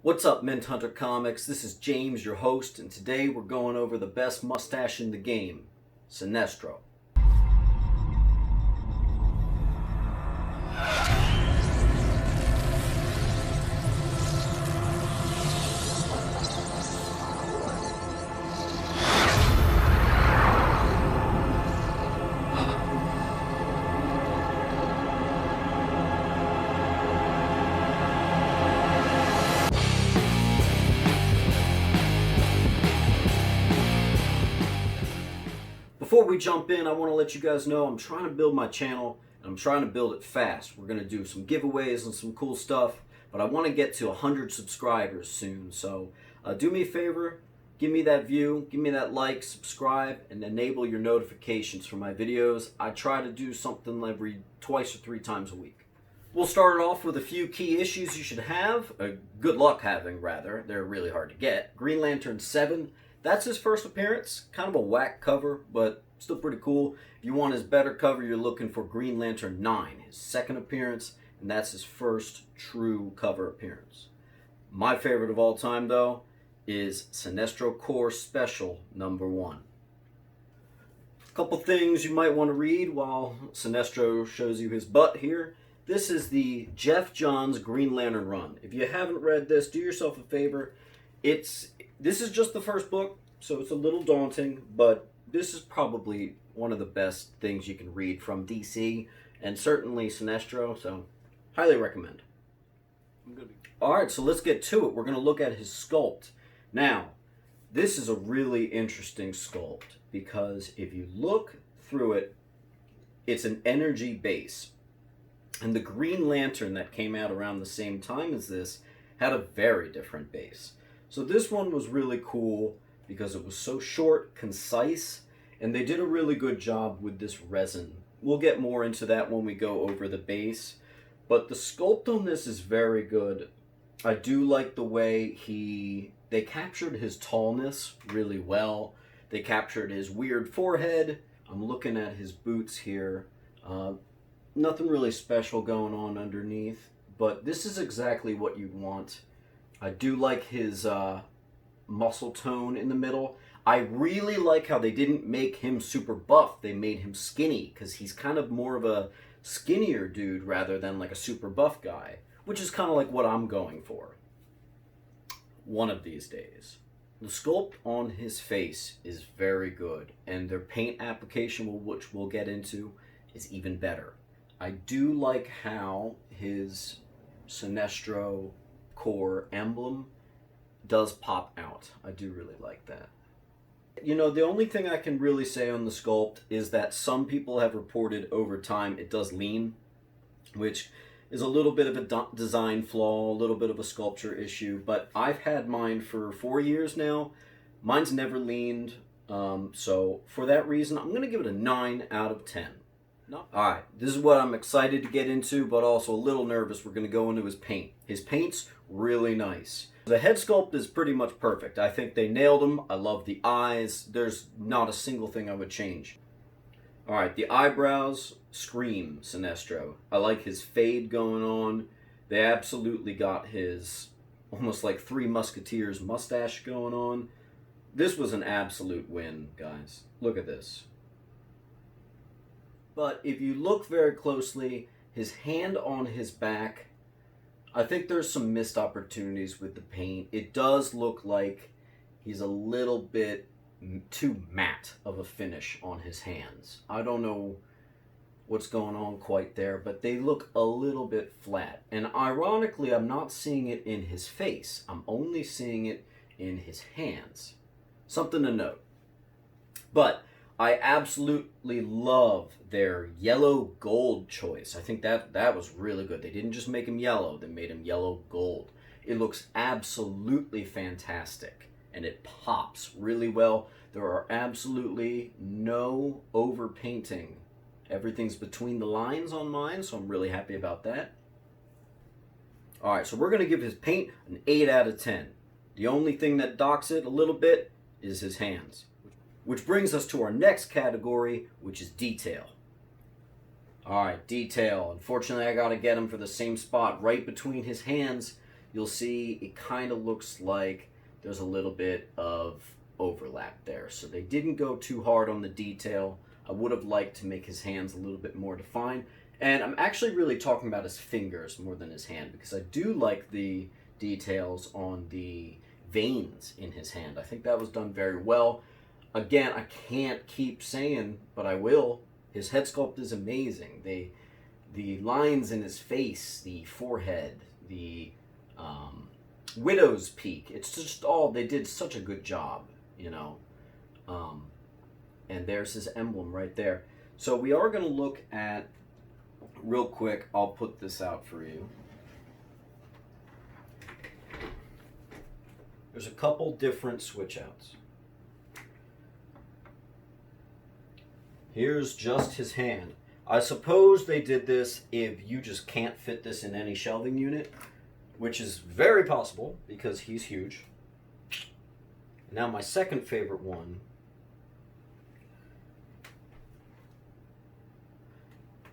What's up, Mint Hunter Comics? This is James, your host, and today we're going over the best mustache in the game, Sinestro. Before we jump in, I want to let you guys know I'm trying to build my channel, and I'm trying to build it fast. We're going to do some giveaways and some cool stuff, but I want to get to 100 subscribers soon. So do me a favor, give me that view, give me that like, subscribe, and enable your notifications for my videos. I try to do something every twice or three times a week. We'll start off with a few key issues you should have, good luck having rather. They're really hard to get. Green Lantern 7. That's his first appearance. Kind of a whack cover, but still pretty cool. If you want his better cover, you're looking for Green Lantern 9, his second appearance, and that's his first true cover appearance. My favorite of all time, though, is Sinestro Corps Special #1. A couple things you might want to read while Sinestro shows you his butt here. This is the Jeff Johns Green Lantern run. If you haven't read this, do yourself a favor. This is just the first book, so it's a little daunting, but this is probably one of the best things you can read from DC, and certainly Sinestro, so highly recommend. Alright, so let's get to it. We're going to look at his sculpt. Now, this is a really interesting sculpt, because if you look through it, it's an energy base. And the Green Lantern that came out around the same time as this had a very different base. So this one was really cool because it was so short, concise, and they did a really good job with this resin. We'll get more into that when we go over the base, but the sculpt on this is very good. I do like the way they captured his tallness really well. They captured his weird forehead. I'm looking at his boots here. Nothing really special going on underneath, but this is exactly what you want. I do like his muscle tone in the middle. I really like how they didn't make him super buff. They made him skinny, because he's kind of more of a skinnier dude rather than like a super buff guy, which is kind of like what I'm going for one of these days. The sculpt on his face is very good, and their paint application, which we'll get into, is even better. I do like how his Sinestro Corps emblem does pop out. I do really like that. You know, the only thing I can really say on the sculpt is that some people have reported over time it does lean, which is a little bit of a design flaw, a little bit of a sculpture issue, but I've had mine for 4 years now. Mine's never leaned, so for that reason, I'm going to give it a 9 out of 10. No. Alright, this is what I'm excited to get into, but also a little nervous. We're going to go into his paint. His paint's really nice. The head sculpt is pretty much perfect. I think they nailed him. I love the eyes. There's not a single thing I would change. Alright, the eyebrows scream Sinestro. I like his fade going on. They absolutely got his almost like Three Musketeers mustache going on. This was an absolute win, guys. Look at this. But if you look very closely, his hand on his back, I think there's some missed opportunities with the paint. It does look like he's a little bit too matte of a finish on his hands. I don't know what's going on quite there, but they look a little bit flat. And ironically, I'm not seeing it in his face. I'm only seeing it in his hands. Something to note. But I absolutely love their yellow gold choice. I think that was really good. They didn't just make him yellow, they made him yellow gold. It looks absolutely fantastic, and it pops really well. There are absolutely no overpainting. Everything's between the lines on mine, so I'm really happy about that. Alright, so we're going to give his paint an 8 out of 10. The only thing that docks it a little bit is his hands. Which brings us to our next category, which is detail. Alright, detail. Unfortunately, I gotta get him for the same spot right between his hands. you'll see it kind of looks like there's a little bit of overlap there. So they didn't go too hard on the detail. I would have liked to make his hands a little bit more defined. And I'm actually really talking about his fingers more than his hand, because I do like the details on the veins in his hand. I think that was done very well. Again, I can't keep saying, but I will. His head sculpt is amazing. The lines in his face, the forehead, the widow's peak. It's just all, they did such a good job, you know. And there's his emblem right there. So we are going to look at, real quick, I'll put this out for you. There's a couple different switch outs. Here's just his hand. I suppose they did this if you just can't fit this in any shelving unit, which is very possible because he's huge. Now my second favorite one.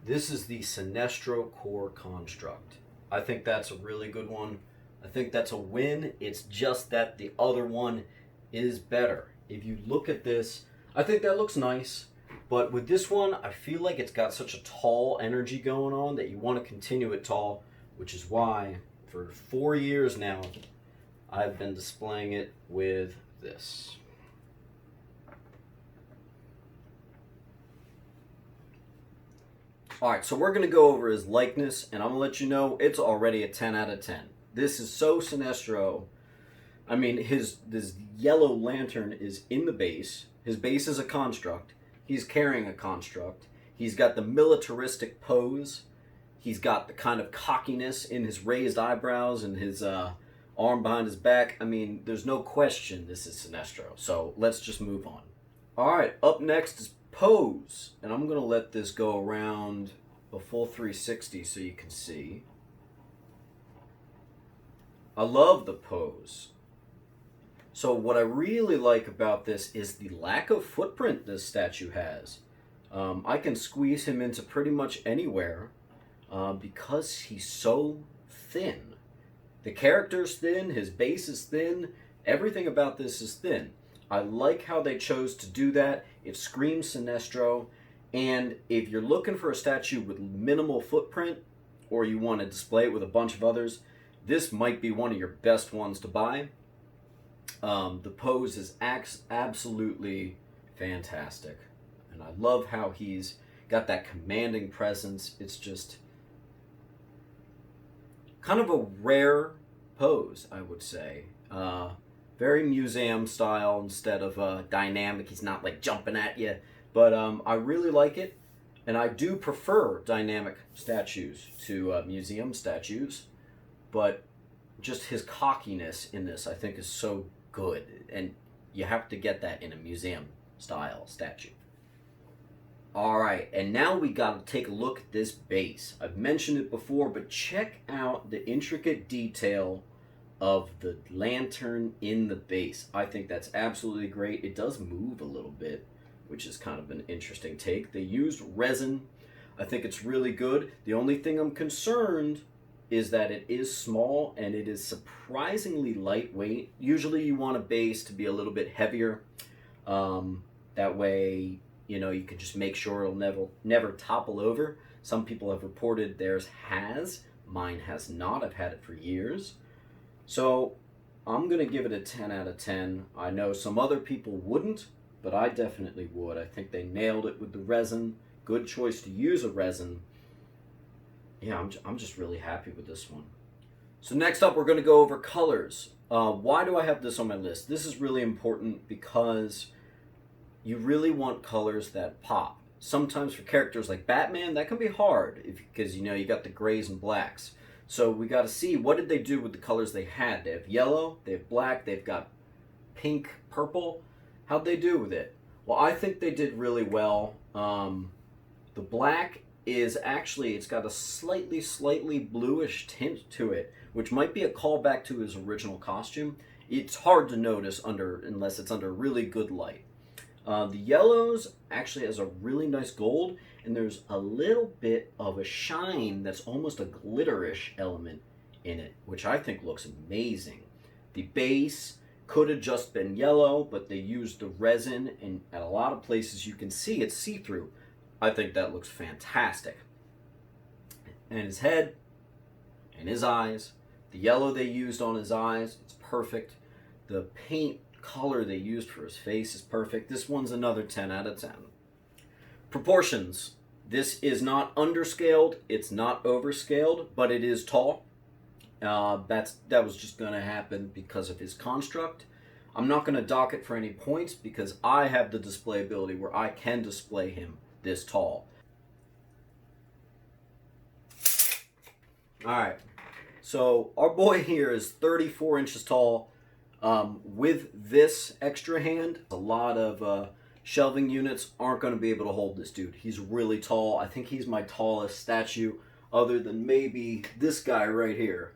This is the Sinestro Core Construct. I think that's a really good one. I think that's a win. It's just that the other one is better. If you look at this, I think that looks nice. But with this one, I feel like it's got such a tall energy going on that you want to continue it tall, which is why for 4 years now, I've been displaying it with this. Alright, so we're going to go over his likeness, and I'm going to let you know it's already a 10 out of 10. This is so Sinestro. I mean, this yellow lantern is in the base. His base is a construct. He's carrying a construct. He's got the militaristic pose. He's got the kind of cockiness in his raised eyebrows and his arm behind his back. I mean, there's no question this is Sinestro. So let's just move on. Alright, up next is pose. And I'm going to let this go around a full 360 so you can see. I love the pose. So what I really like about this is the lack of footprint this statue has. I can squeeze him into pretty much anywhere because he's so thin. The character's thin, his base is thin, everything about this is thin. I like how they chose to do that. It screams Sinestro, and if you're looking for a statue with minimal footprint, or you want to display it with a bunch of others, this might be one of your best ones to buy. The pose is absolutely fantastic, and I love how he's got that commanding presence. It's just kind of a rare pose, I would say. Very museum style instead of dynamic. He's not like jumping at you, but I really like it, and I do prefer dynamic statues to museum statues, but just his cockiness in this I think is so good, and you have to get that in a museum style statue. Alright, and now we got to take a look at this base. I've mentioned it before, but check out the intricate detail of the lantern in the base. I think that's absolutely great. It does move a little bit, which is kind of an interesting take. They used resin. I think it's really good. The only thing I'm concerned is that it is small and it is surprisingly lightweight. Usually you want a base to be a little bit heavier. That way, you know, you can just make sure it'll never topple over. Some people have reported theirs has. Mine has not. I've had it for years. So I'm going to give it a 10 out of 10. I know some other people wouldn't, but I definitely would. I think they nailed it with the resin. Good choice to use a resin. Yeah, I'm just really happy with this one. So next up, we're going to go over colors. Why do I have this on my list? This is really important because you really want colors that pop. Sometimes for characters like Batman, that can be hard because, you know, you got the grays and blacks. So we got to see, what did they do with the colors they had? They have yellow, they have black, they've got pink, purple. How'd they do with it? Well, I think they did really well. The black is actually, it's got a slightly bluish tint to it, which might be a callback to his original costume. It's hard to notice unless it's under really good light. The yellows actually has a really nice gold, and there's a little bit of a shine that's almost a glitterish element in it, which I think looks amazing. The base could have just been yellow, but they used the resin, and at a lot of places you can see it's see-through. I think that looks fantastic. And his head and his eyes, the yellow they used on his eyes, it's perfect. The paint color they used for his face is perfect. This one's another 10 out of 10. Proportions. This is not underscaled, it's not overscaled, but it is tall. That was just going to happen because of his construct. I'm not going to dock it for any points because I have the display ability where I can display him this tall. Alright, so our boy here is 34 inches tall. With this extra hand, a lot of shelving units aren't going to be able to hold this dude. He's really tall. I think he's my tallest statue other than maybe this guy right here.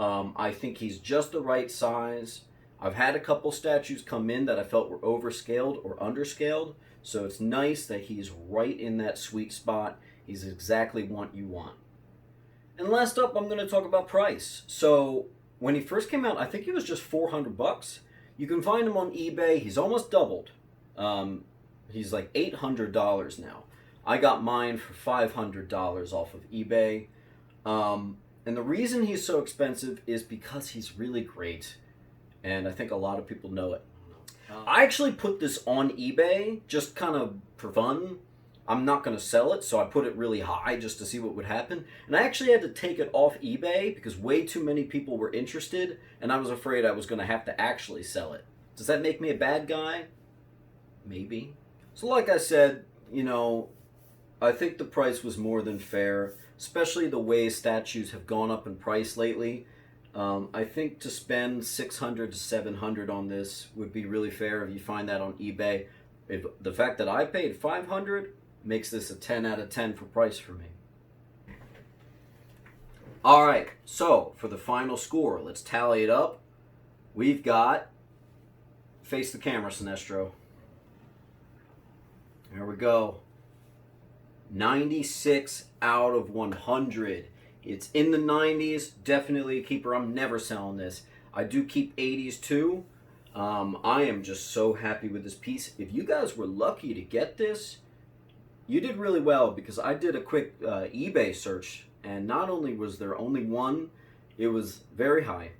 I think he's just the right size. I've had a couple statues come in that I felt were overscaled or underscaled, so it's nice that he's right in that sweet spot. He's exactly what you want. And last up, I'm going to talk about price. So when he first came out, I think he was just $400. You can find him on eBay. He's almost doubled. He's like $800 now. I got mine for $500 off of eBay. And the reason he's so expensive is because he's really great. And I think a lot of people know it. I actually put this on eBay just kind of for fun. I'm not going to sell it, so I put it really high just to see what would happen. And I actually had to take it off eBay because way too many people were interested, and I was afraid I was going to have to actually sell it. Does that make me a bad guy? Maybe. So like I said, you know, I think the price was more than fair, especially the way statues have gone up in price lately. I think to spend $600 to $700 on this would be really fair if you find that on eBay. If the fact that I paid $500 makes this a 10 out of 10 for price for me. Alright, so for the final score, let's tally it up. We've got, face the camera, Sinestro. There we go. 96 out of 100. It's in the 90s, definitely a keeper. I'm never selling this. I do keep 80s too. I am just so happy with this piece. If you guys were lucky to get this, you did really well because I did a quick eBay search, and not only was there only one, it was very high.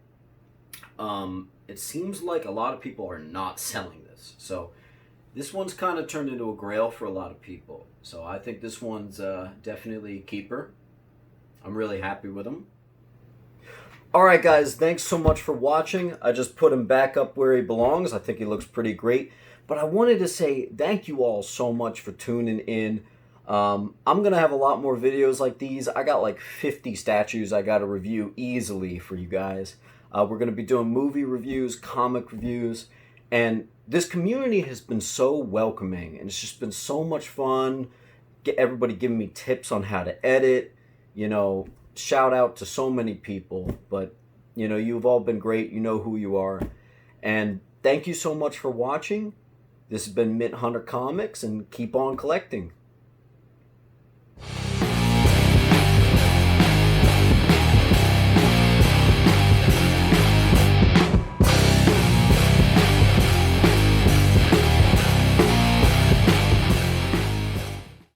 It seems like a lot of people are not selling this. So this one's kind of turned into a grail for a lot of people. So I think this one's definitely a keeper. I'm really happy with him. Alright guys, thanks so much for watching. I just put him back up where he belongs. I think he looks pretty great. But I wanted to say thank you all so much for tuning in. I'm going to have a lot more videos like these. I got like 50 statues I got to review easily for you guys. We're going to be doing movie reviews, comic reviews, and this community has been so welcoming, and it's just been so much fun. Everybody giving me tips on how to edit, you know, shout out to so many people, but you know, you've all been great. You know who you are. And thank you so much for watching. This has been Mint Hunter Comics, and keep on collecting.